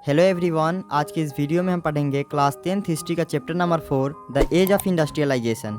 Hello everyone, आज की इस वीडियो में हम पढ़ेंगे क्लास 10th हिस्ट्री का chapter number 4 the age of industrialisation.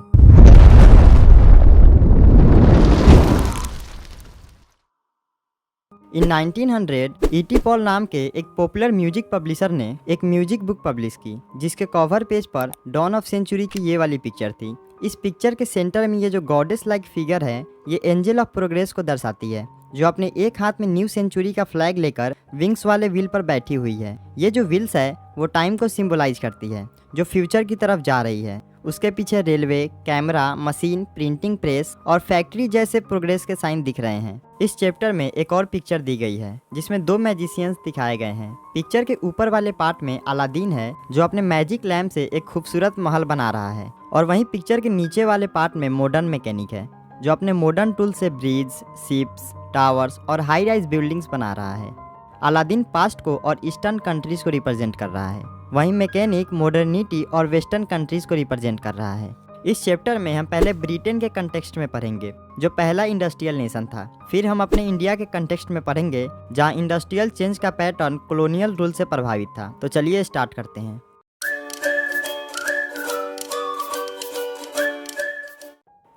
In 1900 E T Paul नाम के एक पॉपुलर म्यूजिक पब्लिशर ने एक म्यूजिक बुक पब्लिश की जिसके कवर पेज पर डॉन ऑफ सेंचुरी की ये वाली पिक्चर थी। इस पिक्चर के सेंटर में ये जो गॉडेस लाइक फिगर है ये एंजल ऑफ प्रोग्रेस को दर्शाती है, जो अपने एक हाथ में न्यू सेंचुरी का फ्लैग लेकर विंग्स वाले व्हील पर बैठी हुई है। ये जो व्हील्स है वो टाइम को सिंबलाइज करती है जो फ्यूचर की तरफ जा रही है। उसके पीछे railway, camera, machine, printing press और फैक्ट्री जैसे प्रोग्रेस के साइन दिख रहे हैं। इस चैप्टर में एक और पिक्चर दी गई है जिसमें दो मैजिशियंस दिखाए गए हैं। पिक्चर के ऊपर वाले पार्ट में अलादीन है जो अपने मैजिक लैम्प से एक खूबसूरत महल बना रहा है, और वहीं पिक्चर के नीचे वाले पार्ट में मॉडर्न मैकेनिक है जो अपने मॉडर्न टूल से ब्रिज, शिप्स, टावर्स और हाई राइज बिल्डिंग्स बना रहा है। अलादीन पास्ट को और ईस्टर्न कंट्रीज को रिप्रेजेंट कर रहा है, वहीं मैकेनिक मॉडर्निटी और वेस्टर्न कंट्रीज को रिप्रेजेंट कर रहा है। इस चैप्टर में हम पहले ब्रिटेन के कंटेक्स्ट में पढ़ेंगे जो पहला इंडस्ट्रियल नेशन था। फिर हम अपने इंडिया के कंटेक्स्ट में पढ़ेंगे जहां इंडस्ट्रियल चेंज का पैटर्न कॉलोनियल रूल से प्रभावित था। तो चलिए स्टार्ट करते हैं।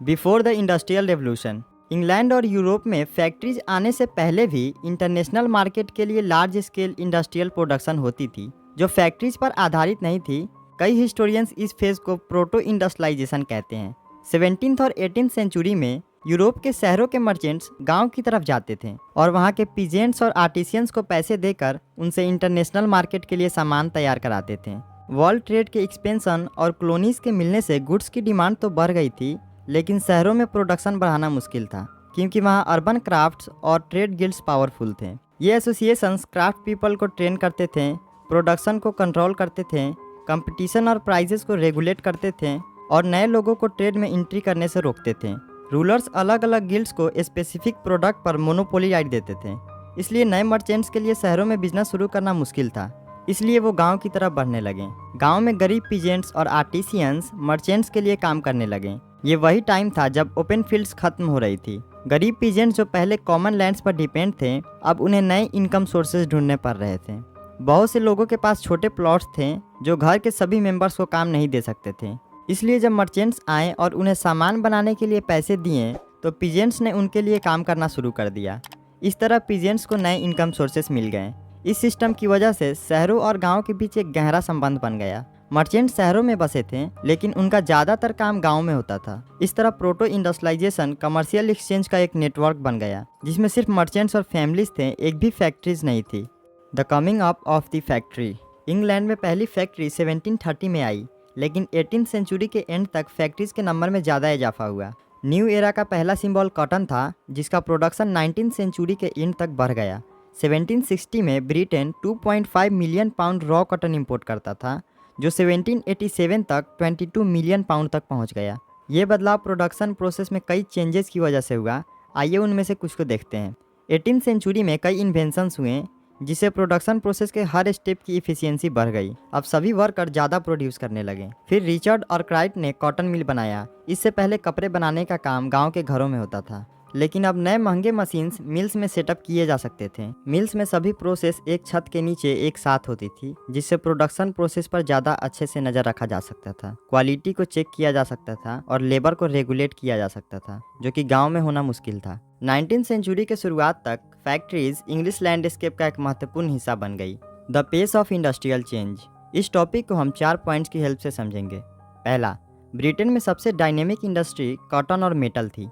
Before the industrial revolution, England और यूरोप में फैक्ट्रीज आने से पहले भी इंटरनेशनल मार्केट के लिए लार्ज स्केल इंडस्ट्रियल प्रोडक्शन होती थी जो फैक्ट्रीज पर आधारित नहीं थी। कई हिस्टोरियंस इस फेज को प्रोटो इंडस्ट्रियलाइजेशन कहते हैं। 17th और 18th सेंचुरी में यूरोप के शहरों के मर्चेंट्स गांव की तरफ जाते थे और वहां के पीजेंट्स और आर्टिसियंस को पैसे देकर उनसे इंटरनेशनल मार्केट के लिए सामान तैयार कराते थे। वर्ल्ड ट्रेड के एक्सपेंशन और कॉलोनीज के मिलने से गुड्स की डिमांड तो बढ़ गई थी, लेकिन शहरों में प्रोडक्शन बढ़ाना मुश्किल था क्योंकि वहाँ अर्बन क्राफ्ट्स और ट्रेड गिल्ड्स पावरफुल थे। ये एसोसिएशंस क्राफ्ट पीपल को ट्रेन करते थे, प्रोडक्शन को कंट्रोल करते थे, कंपटीशन और प्राइजेस को रेगुलेट करते थे और नए लोगों को ट्रेड में एंट्री करने से रोकते थे। रूलर्स अलग अलग गिल्ड्स को स्पेसिफिक प्रोडक्ट पर मोनोपोली राइट देते थे, इसलिए नए मर्चेंट्स के लिए शहरों में बिजनेस शुरू करना मुश्किल था। इसलिए वो गांव की तरफ बढ़ने लगे। गांव में गरीब पीजेंट्स और आर्टिसियंस मर्चेंट्स के लिए काम करने लगे। ये वही टाइम था जब ओपन फील्ड्स खत्म हो रही थी। गरीब पीजेंट्स जो पहले कॉमन लैंड्स पर डिपेंड थे, अब उन्हें नए इनकम सोर्सेज ढूंढने पड़ रहे थे। बहुत से लोगों के पास छोटे प्लॉट्स थे जो घर के सभी मेंबर्स को काम नहीं दे सकते थे। इसलिए जब मर्चेंट्स आए और उन्हें सामान बनाने के लिए पैसे दिए तो पीजेंट्स ने उनके लिए काम करना शुरू कर दिया। इस तरह पीजेंट्स को नए इनकम सोर्सेस मिल गए। इस सिस्टम की वजह से शहरों और गाँव के बीच एक गहरा संबंध बन गया। मर्चेंट शहरों में बसे थे लेकिन उनका ज़्यादातर काम गांव में होता था। इस तरह प्रोटो इंडस्ट्रियलाइजेशन कमर्शियल एक्सचेंज का एक नेटवर्क बन गया जिसमें सिर्फ मर्चेंट्स और फैमिलीज थे, एक भी फैक्ट्रीज नहीं थी। The coming up of the factory. England में पहली फैक्ट्री 1730 में आई, लेकिन 18th सेंचुरी के एंड तक फैक्ट्रीज के नंबर में ज़्यादा इजाफा हुआ। न्यू एरा का पहला सिंबल कॉटन था जिसका प्रोडक्शन 19th सेंचुरी के एंड तक बढ़ गया। 1760 में Britain 2.5 million pound raw cotton import करता था जो 1787 तक 22 मिलियन पाउंड तक पहुंच गया। ये बदलाव प्रोडक्शन प्रोसेस में कई चेंजेस की वजह से हुआ। आइए उनमें से कुछ को देखते हैं। 18th सेंचुरी में कई इन्वेंशंस हुए जिससे प्रोडक्शन प्रोसेस के हर स्टेप की इफिशियंसी बढ़ गई। अब सभी वर्कर ज़्यादा प्रोड्यूस करने लगे। फिर रिचर्ड आर्कराइट ने कॉटन मिल बनाया। इससे पहले कपड़े बनाने का काम गाँव के घरों में होता था, लेकिन अब नए महंगे मशीन्स मिल्स में सेटअप किए जा सकते थे। मिल्स में सभी प्रोसेस एक छत के नीचे एक साथ होती थी जिससे प्रोडक्शन प्रोसेस पर ज़्यादा अच्छे से नज़र रखा जा सकता था, क्वालिटी को चेक किया जा सकता था और लेबर को रेगुलेट किया जा सकता था, जो कि गांव में होना मुश्किल था। 19th सेंचुरी के शुरुआत तक फैक्ट्रीज इंग्लिश लैंडस्केप का एक महत्वपूर्ण हिस्सा बन गई। The pace of industrial change. इस टॉपिक को हम 4 पॉइंट्स की हेल्प से समझेंगे। पहला, ब्रिटेन में सबसे डायनेमिक इंडस्ट्री कॉटन और मेटल थी।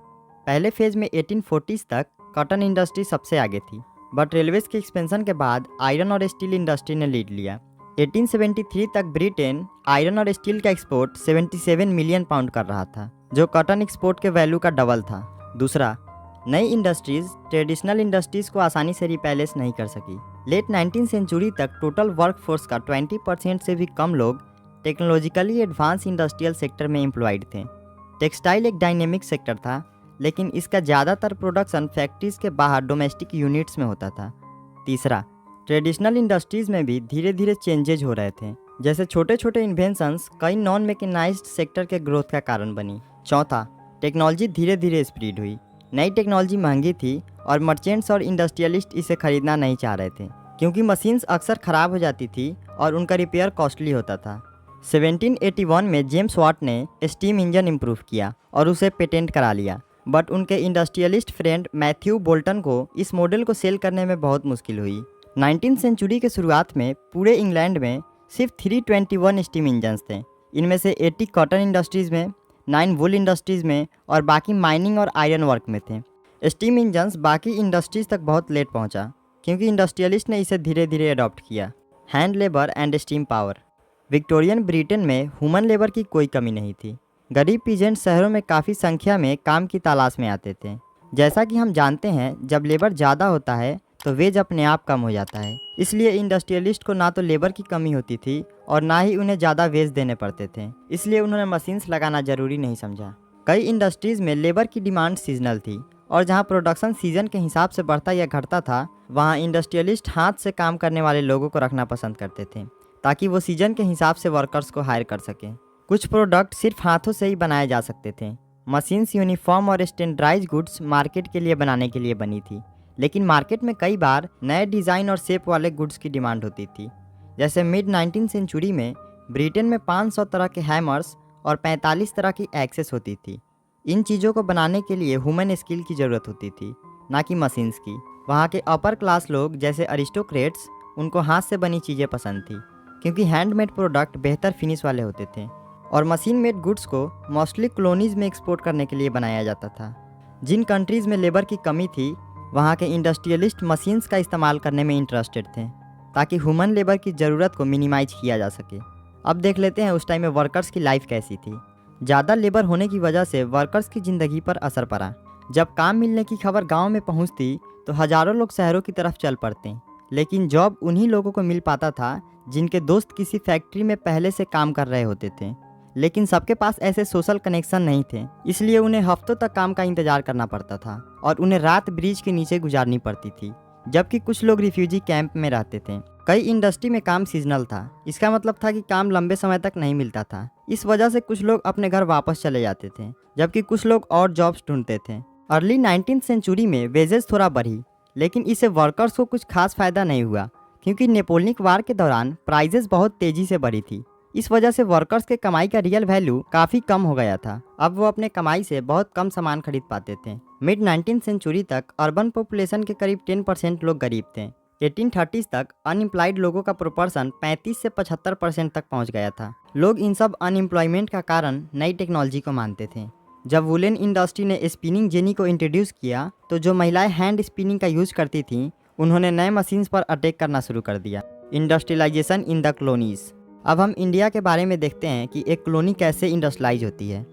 पहले फेज में 1840s तक कॉटन इंडस्ट्री सबसे आगे थी, बट रेलवेज के एक्सपेंशन के बाद आयरन और स्टील इंडस्ट्री ने लीड लिया। 1873 तक ब्रिटेन आयरन और स्टील का एक्सपोर्ट 77 मिलियन पाउंड कर रहा था, जो कॉटन एक्सपोर्ट के वैल्यू का डबल था। दूसरा, नई इंडस्ट्रीज ट्रेडिशनल इंडस्ट्रीज को आसानी से रिप्लेस नहीं कर सकी। लेट 19th सेंचुरी तक टोटल वर्कफोर्स का 20% से भी कम लोग टेक्नोलॉजिकली एडवांस इंडस्ट्रियल सेक्टर में एम्प्लॉयड थे। टेक्सटाइल एक डायनेमिक सेक्टर था, लेकिन इसका ज़्यादातर प्रोडक्शन फैक्ट्रीज के बाहर डोमेस्टिक यूनिट्स में होता था। तीसरा, ट्रेडिशनल इंडस्ट्रीज में भी धीरे धीरे चेंजेज हो रहे थे, जैसे छोटे छोटे इन्वेंशंस कई नॉन मैकेनाइज्ड सेक्टर के ग्रोथ का कारण बनी। चौथा, टेक्नोलॉजी धीरे धीरे स्प्रीड हुई। नई टेक्नोलॉजी महंगी थी और मर्चेंट्स और इंडस्ट्रियलिस्ट इसे खरीदना नहीं चाह रहे थे। क्योंकि मशीन्स अक्सर ख़राब हो जाती थी और उनका रिपेयर कॉस्टली होता था। 1781 में जेम्स वाट ने स्टीम इंजन इम्प्रूव किया और उसे पेटेंट करा लिया, बट उनके इंडस्ट्रियलिस्ट फ्रेंड मैथ्यू बोल्टन को इस मॉडल को सेल करने में बहुत मुश्किल हुई। 19वीं सेंचुरी के शुरुआत में पूरे इंग्लैंड में सिर्फ 321 स्टीम इंजन्स थे। इनमें से 80 कॉटन इंडस्ट्रीज़ में, 9 वुल इंडस्ट्रीज़ में और बाकी माइनिंग और आयरन वर्क में थे। स्टीम इंजन्स बाकी इंडस्ट्रीज़ तक बहुत लेट पहुंचा, क्योंकि इंडस्ट्रियलिस्ट ने इसे धीरे धीरे अडॉप्ट किया। Hand labour and steam power. Victorian Britain में ह्यूमन लेबर की कोई कमी नहीं थी। गरीब पीजेंट शहरों में काफ़ी संख्या में काम की तलाश में आते थे। जैसा कि हम जानते हैं, जब लेबर ज़्यादा होता है तो वेज अपने आप कम हो जाता है। इसलिए इंडस्ट्रियलिस्ट को ना तो लेबर की कमी होती थी और ना ही उन्हें ज़्यादा वेज देने पड़ते थे, इसलिए उन्होंने मशीन्स लगाना ज़रूरी नहीं समझा। कई इंडस्ट्रीज़ में लेबर की डिमांड सीजनल थी और जहाँ प्रोडक्शन सीजन के हिसाब से बढ़ता या घटता था, वहाँ इंडस्ट्रियलिस्ट हाथ से काम करने वाले लोगों को रखना पसंद करते थे, ताकि वो सीजन के हिसाब से वर्कर्स को हायर कर सकें। कुछ प्रोडक्ट सिर्फ हाथों से ही बनाए जा सकते थे। मशीन्स यूनिफॉर्म और स्टैंडर्डाइज्ड गुड्स मार्केट के लिए बनाने के लिए बनी थी, लेकिन मार्केट में कई बार नए डिज़ाइन और शेप वाले गुड्स की डिमांड होती थी। जैसे मिड 19वीं सेंचुरी में ब्रिटेन में 500 तरह के हैमर्स और 45 तरह की एक्सेस होती थी। इन चीज़ों को बनाने के लिए ह्यूमन स्किल की ज़रूरत होती थी, ना कि मशीन्स की। वहाँ के अपर क्लास लोग जैसे अरिस्टोक्रेट्स, उनको हाथ से बनी चीज़ें पसंद थी, क्योंकि हैंडमेड प्रोडक्ट बेहतर फिनिश वाले होते थे और मशीन मेड गुड्स को मोस्टली कॉलोनीज़ में एक्सपोर्ट करने के लिए बनाया जाता था। जिन कंट्रीज़ में लेबर की कमी थी, वहाँ के इंडस्ट्रियलिस्ट मशीन्स का इस्तेमाल करने में इंटरेस्टेड थे, ताकि ह्यूमन लेबर की ज़रूरत को मिनिमाइज किया जा सके। अब देख लेते हैं उस टाइम में वर्कर्स की लाइफ कैसी थी। ज़्यादा लेबर होने की वजह से वर्कर्स की ज़िंदगी पर असर पड़ा। जब काम मिलने की खबर गाँव में पहुँचती तो हज़ारों लोग शहरों की तरफ चल पड़ते, लेकिन जॉब उन्हीं लोगों को मिल पाता था जिनके दोस्त किसी फैक्ट्री में पहले से काम कर रहे होते थे। लेकिन सबके पास ऐसे सोशल कनेक्शन नहीं थे, इसलिए उन्हें हफ्तों तक काम का इंतजार करना पड़ता था और उन्हें रात ब्रिज के नीचे गुजारनी पड़ती थी, जबकि कुछ लोग रिफ्यूजी कैंप में रहते थे। कई इंडस्ट्री में काम सीजनल था, इसका मतलब था कि काम लंबे समय तक नहीं मिलता था। इस वजह से कुछ लोग अपने घर वापस चले जाते थे, जबकि कुछ लोग और जॉब्स ढूंढते थे। अर्ली 19वीं सेंचुरी में वेजेस थोड़ा बढ़ी, लेकिन इससे वर्कर्स को कुछ खास फायदा नहीं हुआ, क्योंकि नेपोलियन वार के दौरान प्राइजेस बहुत तेजी से बढ़ी थी। इस वजह से वर्कर्स के कमाई का रियल वैल्यू काफ़ी कम हो गया था। अब वो अपने कमाई से बहुत कम सामान खरीद पाते थे। मिड 19वीं सेंचुरी तक अर्बन पॉपुलेशन के करीब 10% लोग गरीब थे। 1830s तक अनएम्प्लॉयड लोगों का प्रोपोर्शन 35 से 75% तक पहुंच गया था। लोग इन सब अनएम्प्लॉयमेंट का कारण नई टेक्नोलॉजी को मानते थे। जब वुलन इंडस्ट्री ने स्पिनिंग जेनी को इंट्रोड्यूस किया, तो जो महिलाएं हैंड स्पिनिंग का यूज करती थीं, उन्होंने नए मशीन्स पर अटैक करना शुरू कर दिया। Industrialisation in the colonies. अब हम इंडिया के बारे में देखते हैं कि एक कॉलोनी कैसे इंडस्ट्रियलाइज होती है।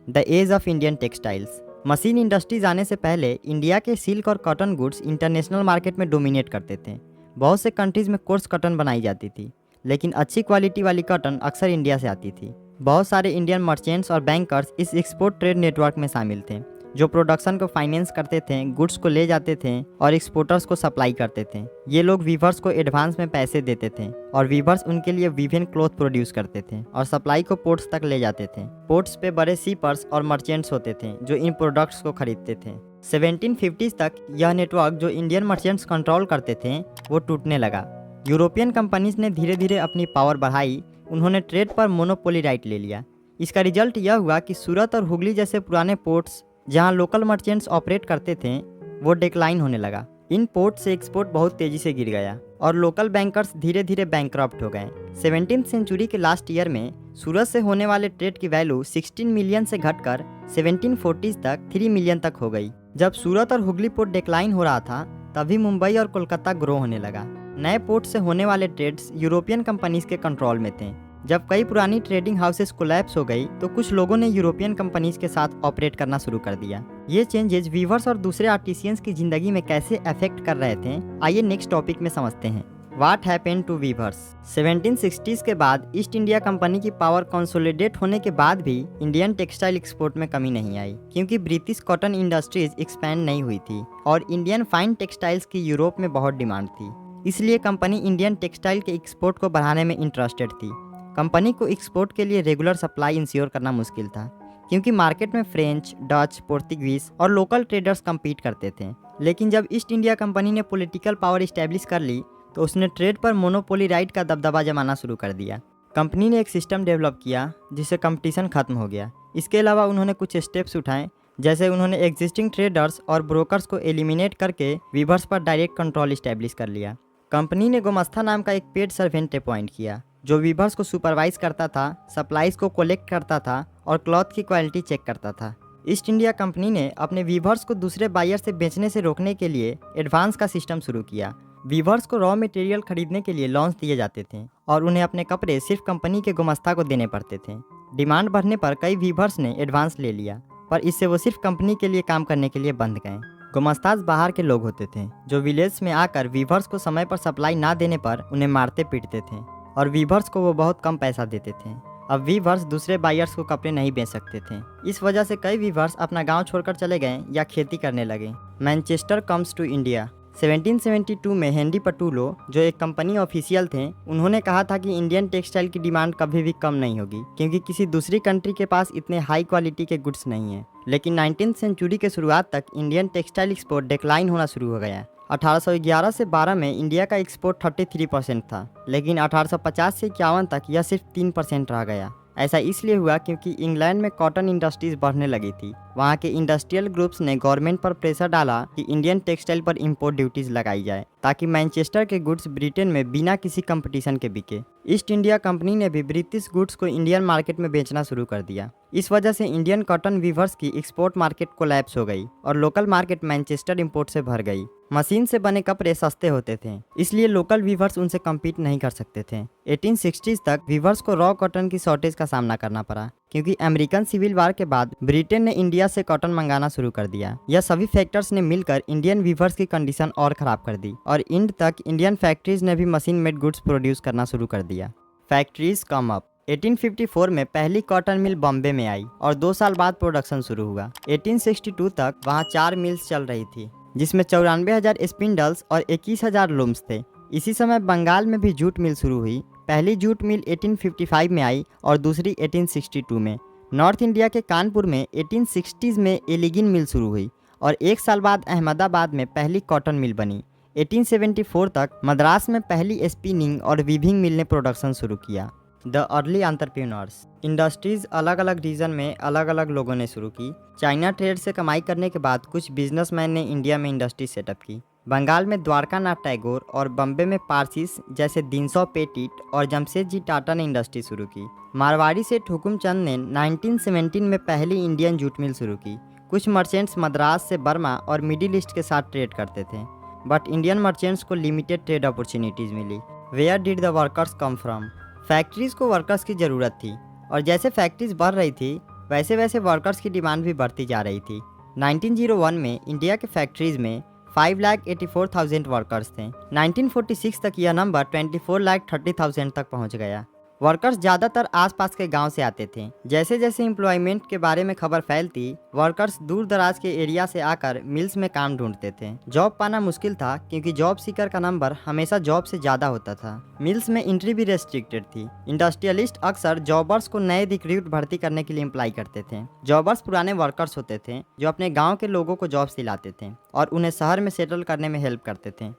The age of Indian textiles. Machine industries आने से पहले इंडिया के सिल्क और कॉटन गुड्स इंटरनेशनल मार्केट में डोमिनेट करते थे। बहुत से कंट्रीज़ में कोर्स कॉटन बनाई जाती थी, लेकिन अच्छी क्वालिटी वाली कॉटन अक्सर इंडिया से आती थी। बहुत सारे इंडियन मर्चेंट्स और बैंकर्स इस एक्सपोर्ट ट्रेड नेटवर्क में शामिल थे, जो प्रोडक्शन को फाइनेंस करते थे, गुड्स को ले जाते थे और एक्सपोर्टर्स को सप्लाई करते थे। ये लोग वीवर्स को एडवांस में पैसे देते थे और वीवर्स उनके लिए वीवन क्लॉथ प्रोड्यूस करते थे और सप्लाई को पोर्ट्स तक ले जाते थे। पोर्ट्स पे बड़े सीपर्स और मर्चेंट्स होते थे जो इन प्रोडक्ट्स को खरीदते थे। 1750s तक यह नेटवर्क जो इंडियन मर्चेंट्स कंट्रोल करते थे, वो टूटने लगा। यूरोपियन कंपनीज ने धीरे धीरे अपनी पावर बढ़ाई। उन्होंने ट्रेड पर मोनोपोली राइट ले लिया। इसका रिजल्ट यह हुआ कि सूरत और हुगली जैसे पुराने पोर्ट्स जहां लोकल मर्चेंट्स ऑपरेट करते थे, वो डिक्लाइन होने लगा। इन पोर्ट से एक्सपोर्ट बहुत तेजी से गिर गया और लोकल बैंकर्स धीरे धीरे बैंकक्रप्ट हो गए। 17वीं सेंचुरी के लास्ट ईयर में सूरत से होने वाले ट्रेड की वैल्यू 16 मिलियन से घटकर 1740s तक 3 मिलियन तक हो गई। जब सूरत और हुगली पोर्ट डिक्लाइन हो रहा था, तभी मुंबई और कोलकाता ग्रो होने लगा। नए पोर्ट से होने वाले ट्रेड्स यूरोपियन कंपनीज के कंट्रोल में थे। जब कई पुरानी ट्रेडिंग हाउसेस कोलैप्स हो गई, तो कुछ लोगों ने यूरोपियन कंपनीज के साथ ऑपरेट करना शुरू कर दिया। ये चेंजेस वीवर्स और दूसरे आर्टिसियंस की जिंदगी में कैसे अफेक्ट कर रहे थे, आइए नेक्स्ट टॉपिक में समझते हैं। What happened to viewers. 1760s के बाद ईस्ट इंडिया कंपनी की पावर कंसोलिडेट होने के बाद भी इंडियन टेक्सटाइल एक्सपोर्ट में कमी नहीं आई, क्योंकि ब्रिटिश कॉटन इंडस्ट्रीज एक्सपैंड नहीं हुई थी और इंडियन फाइन टेक्सटाइल्स की यूरोप में बहुत डिमांड थी। इसलिए कंपनी इंडियन टेक्सटाइल के एक्सपोर्ट को बढ़ाने में इंटरेस्टेड थी। कंपनी को एक्सपोर्ट के लिए रेगुलर सप्लाई इंश्योर करना मुश्किल था, क्योंकि मार्केट में फ्रेंच, डच, पोर्तुगीज और लोकल ट्रेडर्स कम्पीट करते थे। लेकिन जब ईस्ट इंडिया कंपनी ने पॉलिटिकल पावर इस्टेब्लिश कर ली, तो उसने ट्रेड पर मोनोपोली राइट का दबदबा जमाना शुरू कर दिया। कंपनी ने एक सिस्टम डेवलप किया जिससे कंपटीशन खत्म हो गया। इसके अलावा उन्होंने कुछ स्टेप्स उठाए, जैसे उन्होंने एग्जिस्टिंग ट्रेडर्स और ब्रोकर्स को एलिमिनेट करके वीवर्स पर डायरेक्ट कंट्रोल इस्टेब्लिश कर लिया। कंपनी ने गुमास्ता नाम का एक पेड सर्वेंट अपॉइंट किया जो वीवर्स को सुपरवाइज करता था, सप्लाईज को कलेक्ट करता था और क्लॉथ की क्वालिटी चेक करता था। ईस्ट इंडिया कंपनी ने अपने वीवर्स को दूसरे बायर से बेचने से रोकने के लिए एडवांस का सिस्टम शुरू किया। वीवर्स को रॉ मटेरियल खरीदने के लिए लोन्स दिए जाते थे और उन्हें अपने कपड़े सिर्फ कंपनी के गुमास्ता को देने पड़ते थे। डिमांड बढ़ने पर कई वीवर्स ने एडवांस ले लिया, पर इससे वो सिर्फ कंपनी के लिए काम करने के लिए बंध गए। गुमास्ताज बाहर के लोग होते थे जो विलेज में आकर वीवर्स को समय पर सप्लाई ना देने पर उन्हें मारते पीटते थे और वीवर्स को वो बहुत कम पैसा देते थे। अब वीवर्स दूसरे बायर्स को कपड़े नहीं बेच सकते थे। इस वजह से कई वीवर्स अपना गांव छोड़कर चले गए या खेती करने लगे। Manchester comes to India. 1772 में हेनरी पटुलो, जो एक कंपनी ऑफिशियल थे, उन्होंने कहा था कि इंडियन टेक्सटाइल की डिमांड कभी भी कम नहीं होगी क्योंकि किसी दूसरी कंट्री के पास इतने हाई क्वालिटी के गुड्स नहीं हैं। लेकिन 19वीं सेंचुरी के शुरुआत तक इंडियन टेक्सटाइल एक्सपोर्ट डिक्लाइन होना शुरू हो गया। 1811 से 12 में इंडिया का एक्सपोर्ट 33% था, लेकिन 1850 से 51 तक यह सिर्फ 3% रह गया। ऐसा इसलिए हुआ क्योंकि इंग्लैंड में कॉटन इंडस्ट्रीज बढ़ने लगी थी। वहाँ के इंडस्ट्रियल ग्रुप्स ने गवर्नमेंट पर प्रेशर डाला कि इंडियन टेक्सटाइल पर इंपोर्ट ड्यूटीज लगाई जाए ताकि मैनचेस्टर के गुड्स ब्रिटेन में बिना किसी कंपटीशन के बिके। ईस्ट इंडिया कंपनी ने भी ब्रिटिश गुड्स को इंडियन मार्केट में बेचना शुरू कर दिया। इस वजह से इंडियन कॉटन वीवर्स की एक्सपोर्ट मार्केट कोलैप्स हो गई और लोकल मार्केट मैनचेस्टर इंपोर्ट से भर गई। मशीन से बने कपड़े सस्ते होते थे, इसलिए लोकल वीवर्स उनसे कम्पीट नहीं कर सकते थे। 1860s तक वीवर्स को रॉ कॉटन की शॉर्टेज का सामना करना पड़ा क्योंकि अमेरिकन सिविल वार के बाद ब्रिटेन ने इंडिया से कॉटन मंगाना शुरू कर दिया। यह सभी फैक्टर्स ने मिलकर इंडियन वीवर्स की कंडीशन और ख़राब कर दी और इंड तक इंडियन फैक्ट्रीज ने भी मशीन मेड गुड्स प्रोड्यूस करना शुरू कर दिया। Factories come up. 1854 में पहली कॉटन मिल बॉम्बे में आई और 2 साल बाद प्रोडक्शन शुरू हुआ। 1862 तक वहाँ 4 मिल्स चल रही थी जिसमें 94,000 स्पिंडल्स और 21,000 लूम्स थे। इसी समय बंगाल में भी जूट मिल शुरू हुई। पहली जूट मिल 1855 में आई और दूसरी 1862 में। नॉर्थ इंडिया के कानपुर में 1860s में एलिगिन मिल शुरू हुई और 1 साल बाद अहमदाबाद में पहली कॉटन मिल बनी। 1874 तक मद्रास में पहली स्पिनिंग और वीविंग मिल ने प्रोडक्शन शुरू किया। The early entrepreneurs. इंडस्ट्रीज अलग अलग रीजन में अलग अलग लोगों ने शुरू की। चाइना ट्रेड से कमाई करने के बाद कुछ बिजनेसमैन ने इंडिया में इंडस्ट्री सेटअप की। बंगाल में द्वारकानाथ टैगोर और बम्बे में पारसीस जैसे दीनसौ पेटिट और जमशेदजी टाटा ने इंडस्ट्री शुरू की। मारवाड़ी से हुकुमचंद ने 1917 में पहली इंडियन जूट मिल शुरू की। कुछ मर्चेंट्स मद्रास से बर्मा और मिडिल ईस्ट के साथ ट्रेड करते थे, बट इंडियन मर्चेंट्स को लिमिटेड ट्रेड अपॉर्चुनिटीज़ मिली। Where did the workers come from. Factories को वर्कर्स की ज़रूरत थी और जैसे फैक्ट्रीज बढ़ रही थी वैसे वैसे वर्कर्स की डिमांड भी बढ़ती जा रही थी। 1901 में इंडिया के फैक्ट्रीज़ में 5,84,000 वर्कर्स थे। 1946 तक यह नंबर 24,30,000 तक पहुंच गया। वर्कर्स ज़्यादातर आसपास के गांव से आते थे। जैसे जैसे एम्प्लॉयमेंट के बारे में खबर फैलती, वर्कर्स दूर दराज के एरिया से आकर मिल्स में काम ढूंढते थे। जॉब पाना मुश्किल था क्योंकि जॉब सीकर का नंबर हमेशा जॉब से ज़्यादा होता था। मिल्स में एंट्री भी रेस्ट्रिक्टेड थी। इंडस्ट्रियलिस्ट अक्सर जॉबर्स को नए रिक्रूट भर्ती करने के लिए अप्लाई करते थे। जॉबर्स पुराने वर्कर्स होते थे जो अपने गाँव के लोगों को जॉब्स दिलाते थे और उन्हें शहर में सेटल करने में हेल्प करते थे।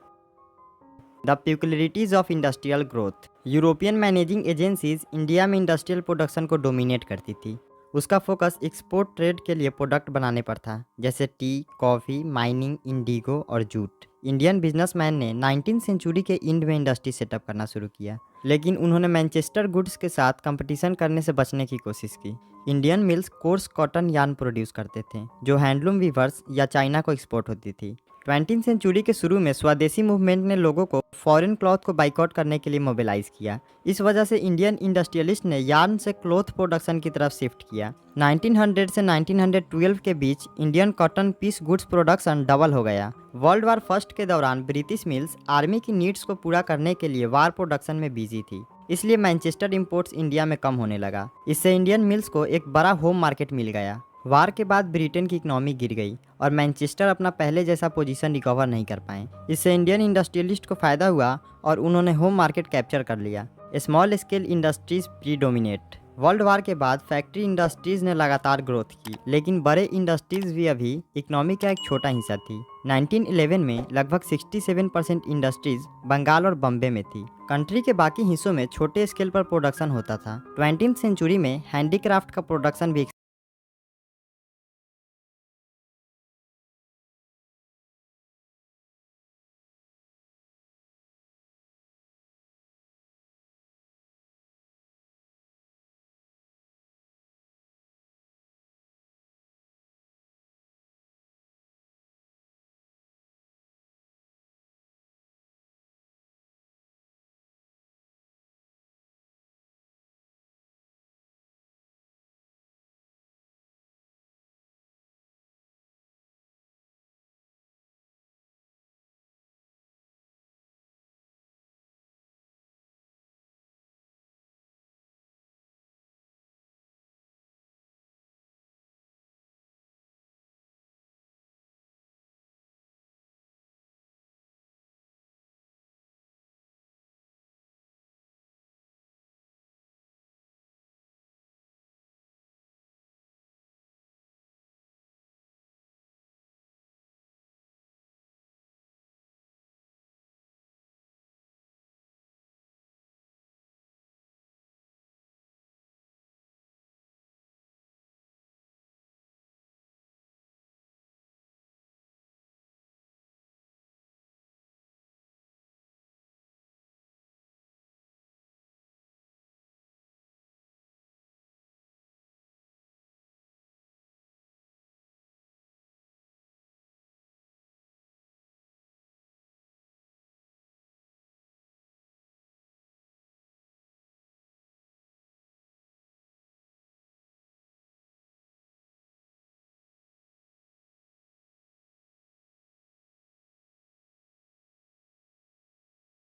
The peculiarities of industrial growth. European managing agencies India में इंडस्ट्रियल प्रोडक्शन को डोमिनेट करती थी। उसका फोकस एक्सपोर्ट ट्रेड के लिए प्रोडक्ट बनाने पर था, जैसे टी, कॉफ़ी, माइनिंग, इंडिगो और जूट। इंडियन बिजनेसमैन ने 19वीं सेंचुरी के इंड में इंडस्ट्री सेटअप करना शुरू किया, लेकिन उन्होंने मैनचेस्टर गुड्स के साथ कंपटीशन करने से बचने की कोशिश की। Indian mills course cotton yarn produce करते थे जो हैंडलूम वीवर्स या चाइना को एक्सपोर्ट होती थी। 20वीं सेंचुरी के शुरू में स्वदेशी मूवमेंट ने लोगों को फॉरेन क्लॉथ को बाइकआउट करने के लिए मोबिलाइज किया। इस वजह से इंडियन इंडस्ट्रियलिस्ट ने यार्न से क्लॉथ प्रोडक्शन की तरफ शिफ्ट किया। 1900 से 1912 के बीच Indian cotton piece goods production double हो गया। वर्ल्ड वार फर्स्ट के दौरान ब्रिटिश मिल्स आर्मी की नीड्स को पूरा करने के लिए वार प्रोडक्शन में बिजी थी, इसलिए मैनचेस्टर इंपोर्ट्स इंडिया में कम होने लगा। इससे इंडियन मिल्स को एक बड़ा होम मार्केट मिल गया। वार के बाद ब्रिटेन की इकोनॉमी गिर गई और मैनचेस्टर अपना पहले जैसा पोजीशन रिकवर नहीं कर पाए। इससे इंडियन इंडस्ट्रियलिस्ट को फायदा हुआ और उन्होंने होम मार्केट कैप्चर कर लिया। Small scale industries predominate. World war के बाद फैक्ट्री इंडस्ट्रीज ने लगातार ग्रोथ की, लेकिन बड़े इंडस्ट्रीज भी अभी इकोनॉमी का एक छोटा हिस्सा थी। 1911 में लगभग 67% इंडस्ट्रीज बंगाल और बम्बे में थी। कंट्री के बाकी हिस्सों में छोटे स्केल पर प्रोडक्शन होता था। 20th सेंचुरी में हैंडीक्राफ्ट का प्रोडक्शन भी